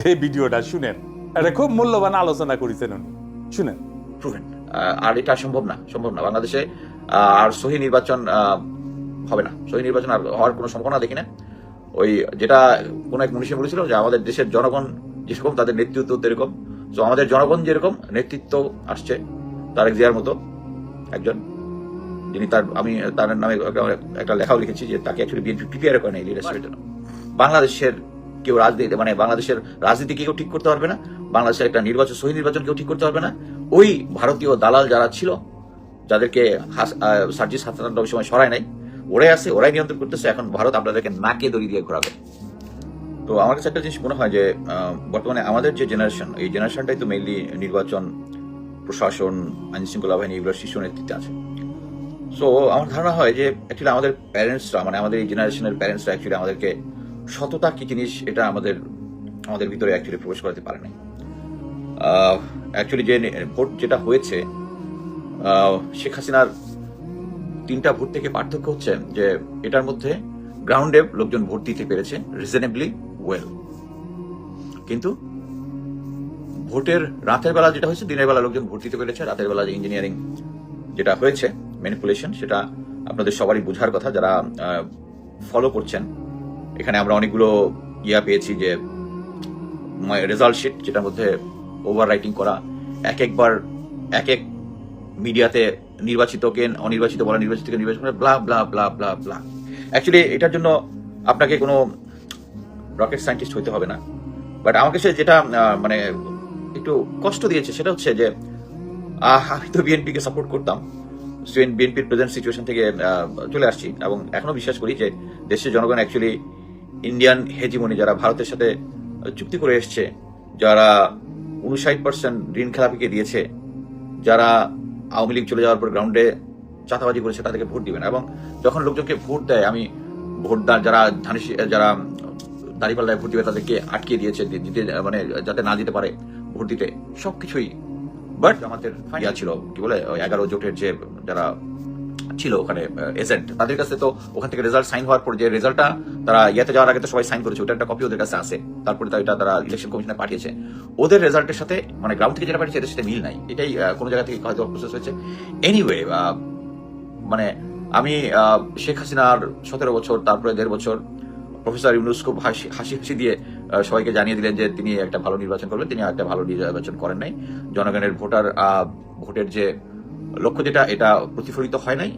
এই ভিডিওটা শুনেন, এটা খুব মূল্যবান আলোচনা করেছেন উনি, শুনেন। প্রুভেন। আর এটা সম্ভব না বাংলাদেশে আর সহি নির্বাচন হবে না। সহি নির্বাচন আর হওয়ার কোনো সম্ভাবনা দেখি না। ওই যেটা কোন এক মনীষী বলেছিল যে আমাদের দেশের জনগণ যেরকম তাদের নেতৃত্ব এরকম। তো আমাদের জনগণ যেরকম নেতৃত্ব আসছে, তারেক জিয়ার মতো একজন, যিনি আমি তার নামে একটা লেখাও লিখেছি যে তাকে অ্যাকচুয়ালি বিএনপি প্রিপেয়ার করে নাই লিডারশিপের জন্য। বাংলাদেশের কেউ রাজনীতি বাংলাদেশের রাজনীতি কেউ ঠিক করতে পারবে না, বাংলাদেশের একটা নির্বাচন সহি নির্বাচন কেউ ঠিক করতে পারবে না। ওই ভারতীয় দালাল যারা ছিল, যাদেরকে সার্জিস হাসান ওই সময় সরায় নাই, ওরাই আছে, ওরাই নিয়ন্ত্রণ করতেছে। এখন ভারত আপনাদেরকে নাকে দড়ি দিয়ে ঘোরাবে। তো আমার কাছে একটা জিনিস মনে হয় যে বর্তমানে আমাদের যে জেনারেশন, এই জেনারেশনটাই তো মেইনলি নির্বাচন, প্রশাসন, আইন শৃঙ্খলা বাহিনী এগুলোর শীর্ষ নেতৃত্বে আছে। সো আমার ধারণা হয় যে অ্যাকচুয়ালি আমাদের প্যারেন্টসরা, আমাদের এই জেনারেশনের প্যারেন্টসরা অ্যাকচুয়ালি আমাদেরকে সততা কি জিনিস এটা আমাদের ভিতরে অ্যাকচুয়ালি প্রবেশ করাতে পারে নাই। অ্যাকচুয়ালি যে ভোট যেটা হয়েছে, শেখ হাসিনার 3টা ভোট থেকে পার্থক্য হচ্ছে যে এটার মধ্যে গ্রাউন্ডে লোকজন ভোট দিতে পেরেছে রিজনেবলি ওয়েল, কিন্তু ভোটের রাতের বেলা যেটা হয়েছে, দিনের বেলা লোকজন ভোট দিতে পেরেছে, রাতের বেলা যে ইঞ্জিনিয়ারিং যেটা হয়েছে, ম্যানিপুলেশন, সেটা আপনাদের সবারই বোঝার কথা যারা ফলো করছেন। এখানে আমরা অনেকগুলো পেয়েছি যে রেজাল্ট শিট, যেটার মধ্যে ওভার রাইটিং করা, একবার এক এক মিডিয়াতে নির্বাচিতকে অনির্বাচিত বলা, নির্বাচিতকে নির্বাচিত করা, ব্লা ব্লা ব্লা ব্লা ব্লা। অ্যাকচুয়ালি এটার জন্য আপনাকে কোনো রকেট সায়েন্টিস্ট হইতে হবে না। বাট আমার কাছে যেটা একটু কষ্ট দিয়েছে সেটা হচ্ছে যে আমি তো বিএনপিকে সাপোর্ট করতাম, বিএনপির প্রেজেন্ট সিচুয়েশন থেকে চলে আসছি এবং এখনো বিশ্বাস করি যে দেশের জনগণ অ্যাকচুয়ালি ইন্ডিয়ান হেজিমনি, যারা ভারতের সাথে চুক্তি করে এসছে, যারা 59% ঋণ খেলাপিকে দিয়েছে, যারা আওয়ামী লীগ চলে যাওয়ার পর গ্রাউন্ডে চাঁদাবাজি করেছে, তাদেরকে ভোট দিবেন। এবং যখন লোকজনকে ভোট দেয়, আমি ভোটদার যারা দাঁড়িপাল্লায় ভোট দিবে তাদেরকে আটকে দিয়েছে, যাতে না যেতে পারে ভোট দিতে, সবকিছুই। বাট আমাদের ছিল কি বলে 11 জোটের যে যারা ছিল ওখানে এজেন্ট, তাদের কাছে তো ওখান থেকে রেজাল্ট সাইন হওয়ার পর যে রেজাল্টটা তারা যাওয়ার আগে তো সবাই সাইন করেছে, ওটা একটা কপি ওদের কাছে আছে। তারপরে এটা তারা ইলেকশন কমিশনে পাঠিয়েছে। ওদের রেজাল্টের সাথে গ্রাউন্ড থেকে যেটা পাঠিয়েছে এদের সাথে মিল নাই। এটাই কোনো জায়গা থেকে হয়তো প্রসেস হয়েছে। এনিওয়ে, আমি শেখ হাসিনার 17 বছর, তারপরে 1.5 বছর প্রফেসর ইউনূস খুব হাসি হাসি দিয়ে সবাইকে জানিয়ে দিলেন যে তিনি একটা ভালো নির্বাচন করবেন। তিনি একটা ভালো নির্বাচন করেন নাই। জনগণের ভোটের যে লক্ষ্য, যেটা এটা প্রতিফলিত হয় নাই।